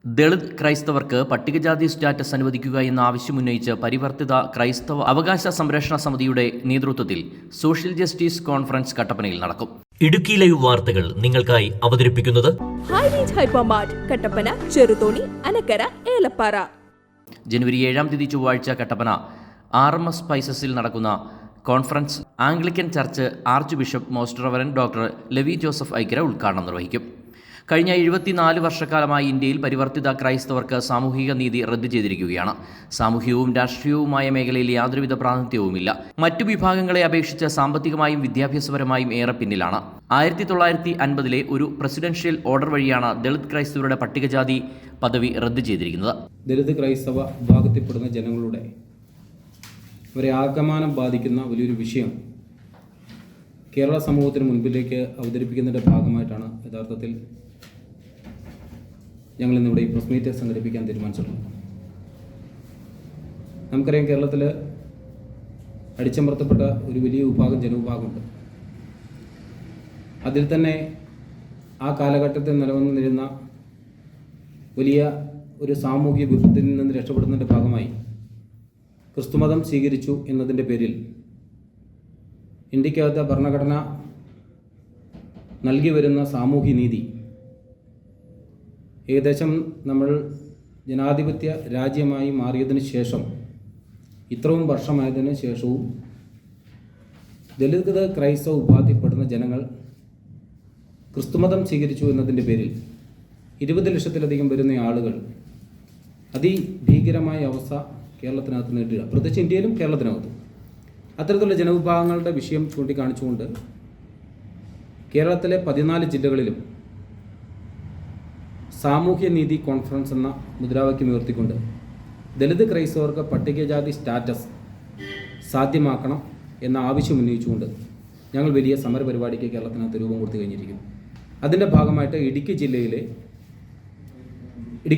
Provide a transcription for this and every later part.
ദളിത് ക്രൈസ്തവർക്ക് പട്ടികജാതി സ്റ്റാറ്റസ് അനുവദിക്കുക എന്ന ആവശ്യമുന്നയിച്ച് പരിവർത്തിത ക്രൈസ്തവ അവകാശ സംരക്ഷണ സമിതിയുടെ നേതൃത്വത്തിൽ സോഷ്യൽ ജസ്റ്റിസ് കോൺഫറൻസ് കട്ടപ്പനയിൽ നടക്കും. ഇടുക്കി ലൈവ് വാർത്തകൾ നിങ്ങൾക്കായി അവതരിപ്പിക്കുന്നത് ഹൈറേഞ്ച് ഹൈപ്പർമാർട്ട് കട്ടപ്പന, ചെറുതോണി, അനക്കര, ഏലപ്പാറ. ജനുവരി 7 ചൊവ്വാഴ്ച കട്ടപ്പന RMS സ്പൈസസിൽ നടക്കുന്ന conference Anglican church archbishop most reverend doctor Levi Joseph Aikkara ഉദ്ഘാടനം നിർവഹിക്കും. കഴിഞ്ഞ 74 വർഷക്കാലമായി ഇന്ത്യയിൽ പരിവർത്തിത ക്രൈസ്തവർക്ക് സാമൂഹിക നീതി റദ്ദു ചെയ്തിരിക്കുകയാണ്. സാമൂഹികവും രാഷ്ട്രീയവുമായ മേഖലയിൽ യാതൊരുവിധ പ്രാതിനിധ്യവുമില്ല. മറ്റു വിഭാഗങ്ങളെ അപേക്ഷിച്ച് സാമ്പത്തികമായും വിദ്യാഭ്യാസപരമായും ഏറെ പിന്നിലാണ്. 1950 ഒരു പ്രസിഡൻഷ്യൽ ഓർഡർ വഴിയാണ് ദളിത് ക്രൈസ്തവരുടെ പട്ടികജാതി പദവി റദ്ദു ചെയ്തിരിക്കുന്നത്. ദളിത് ക്രൈസ്തവ വിഭാഗത്തിൽപ്പെടുന്ന ജനങ്ങളുടെ അവരെ ആകമാനം ബാധിക്കുന്ന വലിയൊരു വിഷയം കേരള സമൂഹത്തിന് മുൻപിലേക്ക് അവതരിപ്പിക്കുന്നതിൻ്റെ ഭാഗമായിട്ടാണ് യഥാർത്ഥത്തിൽ ഞങ്ങളിന്നിവിടെ ഈ പ്രസ് മീറ്റ് സംഘടിപ്പിക്കാൻ തീരുമാനിച്ചിട്ടുള്ളത്. നമുക്കറിയാം, കേരളത്തിൽ അടിച്ചമർത്തപ്പെട്ട ഒരു വലിയ ജനവിഭാഗമുണ്ട്. അതിൽ തന്നെ ആ കാലഘട്ടത്തിൽ നിലനിന്നിരുന്ന വലിയ ഒരു സാമൂഹിക വിപത്തിൽ നിന്ന് രക്ഷപ്പെടുന്നതിൻ്റെ ഭാഗമായി ക്രിസ്തുമതം സ്വീകരിച്ചു എന്നതിൻ്റെ പേരിൽ ഇന്ത്യക്കകത്ത് ഭരണഘടന നൽകി വരുന്ന സാമൂഹ്യ നീതി ഏകദേശം നമ്മൾ ജനാധിപത്യ രാജ്യമായി മാറിയതിന് ശേഷം, ഇത്രയും വർഷമായതിനു ശേഷവും ദളിത് ക്രൈസ്തവ വിഭാഗത്തിൽപ്പെടുന്ന ജനങ്ങൾ ക്രിസ്തുമതം സ്വീകരിച്ചു എന്നതിൻ്റെ പേരിൽ 20 ലക്ഷത്തിലധികം വരുന്ന ആളുകൾ അതിഭീകരമായ അവസ്ഥ കേരളത്തിനകത്ത് നേരിടുക, പ്രത്യേകിച്ച് ഇന്ത്യയിലും കേരളത്തിനകത്തും. അത്തരത്തിലുള്ള ജനവിഭാഗങ്ങളുടെ വിഷയം ചൂണ്ടിക്കാണിച്ചുകൊണ്ട് കേരളത്തിലെ 14 ജില്ലകളിലും സാമൂഹ്യ നീതി കോൺഫറൻസ് എന്ന മുദ്രാവാക്യം ഉയർത്തിക്കൊണ്ട് ദളിത് ക്രൈസ്തവർക്ക് പട്ടികജാതി സ്റ്റാറ്റസ് സാധ്യമാക്കണം എന്ന ആവശ്യം ഉന്നയിച്ചുകൊണ്ട് ഞങ്ങൾ വലിയ സമരപരിപാടിക്ക് കേരളത്തിനകത്ത് രൂപം കൊടുത്തു കഴിഞ്ഞിരിക്കുന്നു. അതിൻ്റെ ഭാഗമായിട്ട് ഇടുക്കി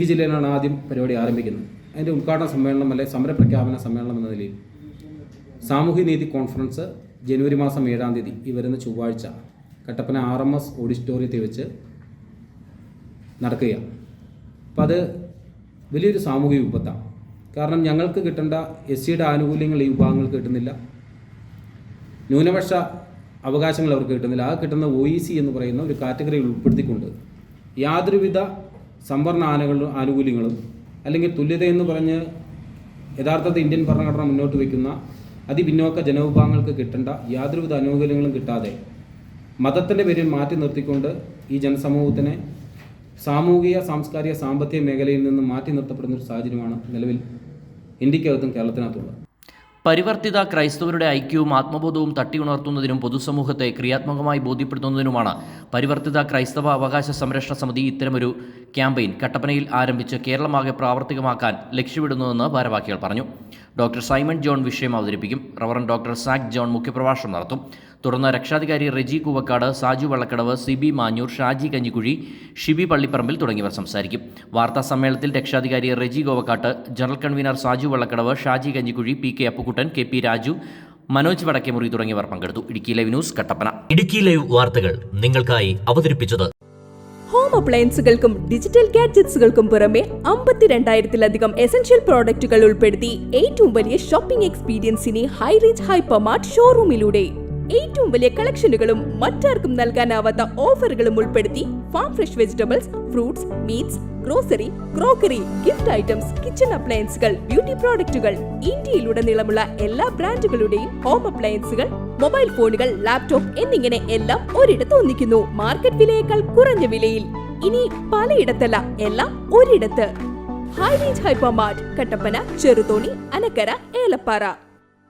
ജില്ലയിലാണ് ആദ്യം പരിപാടി ആരംഭിക്കുന്നത്. അതിൻ്റെ ഉദ്ഘാടന സമ്മേളനം അല്ലെങ്കിൽ സമരപ്രഖ്യാപന സമ്മേളനം എന്ന നിലയിൽ സാമൂഹ്യ നീതി കോൺഫറൻസ് ജനുവരി 7 ഈ വരുന്ന ചൊവ്വാഴ്ച കട്ടപ്പന RMS ഓഡിറ്റോറിയത്തിൽ വെച്ച് നടക്കുകയാണ്. അപ്പോൾ അത് വലിയൊരു സാമൂഹിക വിപത്താണ്. കാരണം ഞങ്ങൾക്ക് കിട്ടേണ്ട SCയുടെ ആനുകൂല്യങ്ങൾ ഈ വിഭാഗങ്ങൾക്ക് കിട്ടുന്നില്ല, ന്യൂനപക്ഷ അവകാശങ്ങൾ അവർക്ക് കിട്ടുന്നില്ല. ആ കിട്ടുന്ന OEC എന്ന് പറയുന്ന ഒരു കാറ്റഗറിയിൽ ഉൾപ്പെടുത്തിക്കൊണ്ട് യാതൊരുവിധ സംവരണ ആനുകൂല്യങ്ങളും അല്ലെങ്കിൽ തുല്യത എന്ന് പറഞ്ഞ് യഥാർത്ഥത്തിൽ ഇന്ത്യൻ ഭരണഘടന മുന്നോട്ട് വയ്ക്കുന്ന അതിപിന്നോക്ക ജനവിഭാഗങ്ങൾക്ക് കിട്ടേണ്ട യാതൊരുവിധ ആനുകൂല്യങ്ങളും കിട്ടാതെ മതത്തിൻ്റെ പേരിൽ മാറ്റി നിർത്തിക്കൊണ്ട് ഈ ജനസമൂഹത്തിനെ സാമൂഹിക, സാംസ്കാരിക, സാമ്പത്തിക മേഖലയിൽ നിന്ന് മാറ്റി നിർത്തപ്പെടുന്ന ഒരു സാഹചര്യമാണ് നിലവിൽ ഇന്ത്യക്കകത്തും കേരളത്തിനകത്തുള്ളത്. പരിവർത്തിത ക്രൈസ്തവരുടെ ഐക്യവും ആത്മബോധവും തട്ടിയുണർത്തുന്നതിനും പൊതുസമൂഹത്തെ ക്രിയാത്മകമായി ബോധ്യപ്പെടുത്തുന്നതിനുമാണ് പരിവർത്തിത ക്രൈസ്തവ അവകാശ സംരക്ഷണ സമിതി ഇത്തരമൊരു ക്യാമ്പയിൻ കട്ടപ്പനയിൽ ആരംഭിച്ച് കേരളമാകെ പ്രാവർത്തികമാക്കാൻ ലക്ഷ്യമിടുന്നതെന്ന് ഭാരവാഹികൾ പറഞ്ഞു. ഡോക്ടർ സൈമൺ ജോൺ വിഷയം അവതരിപ്പിക്കും. റവറൻഡ് ഡോക്ടർ സാക് ജോൺ മുഖ്യപ്രഭാഷണം നടത്തും. തുടർന്ന് രക്ഷാധികാരി റെജി കൂവക്കാട്, സാജു വള്ളക്കടവ്, CB മാഞ്ഞൂർ, ഷാജി കഞ്ഞിക്കുഴി, ഷിബി പള്ളിപ്പറമ്പിൽ തുടങ്ങിയവർ സംസാരിക്കും. വാർത്താ സമ്മേളനത്തിൽ രക്ഷാധികാരി Reji Govakkattu, general convener Saju Vallakkadavu, Shaji Kanjikuzhi, PK Appukuttan, KP Raju, Manoj Vadakkemuri തുടങ്ങിയവർ പങ്കെടുത്തു. Idukki live news Kattappana. Idukki live വാർത്തകൾ നിങ്ങൾക്കായി അവതരിപ്പിച്ചത് ഹോം അപ്ലയൻസുകൾക്കും ഡിജിറ്റൽ ഗാഡ്ജറ്റ്സുകൾക്കും പുറമെ 52,000-ലധികം എസൻഷ്യൽ പ്രോഡക്റ്റുകൾ ഉൾപ്പെടുത്തി ഏറ്റവും വലിയ ഷോപ്പിംഗ് എക്സ്പീരിയൻസിനെ ഹൈറേഞ്ച് ഹൈപ്പർമാർട്ട് ഷോറൂമിലൂടെ ഏറ്റവും വലിയ കളക്ഷനുകളും മറ്റാർക്കും നൽകാനാവാത്ത ഓഫറുകളും ഉൾപ്പെടുത്തി farm fresh vegetables, fruits, meats, grocery, crockery, gift items, kitchen അപ്ലയൻസുകൾ, ബ്യൂട്ടി പ്രോഡക്റ്റുകൾ, ഇന്ത്യയിലുടനീളമുള്ള എല്ലാ ബ്രാൻഡുകളുടെയും ഹോം അപ്ലയൻസുകൾ, മൊബൈൽ ഫോണുകൾ, ലാപ്ടോപ്പ് എന്നിങ്ങനെ എല്ലാം ഒരിടത്ത് ഒന്നിക്കുന്നു. മാർക്കറ്റ് വിലയേക്കാൾ കുറഞ്ഞ വിലയിൽ. ഇനി പലയിടത്തല്ല, എല്ലാം ഒരിടത്ത്. High range Hypermart Kattappana, Cheruthoni, Anakkara, Elappara.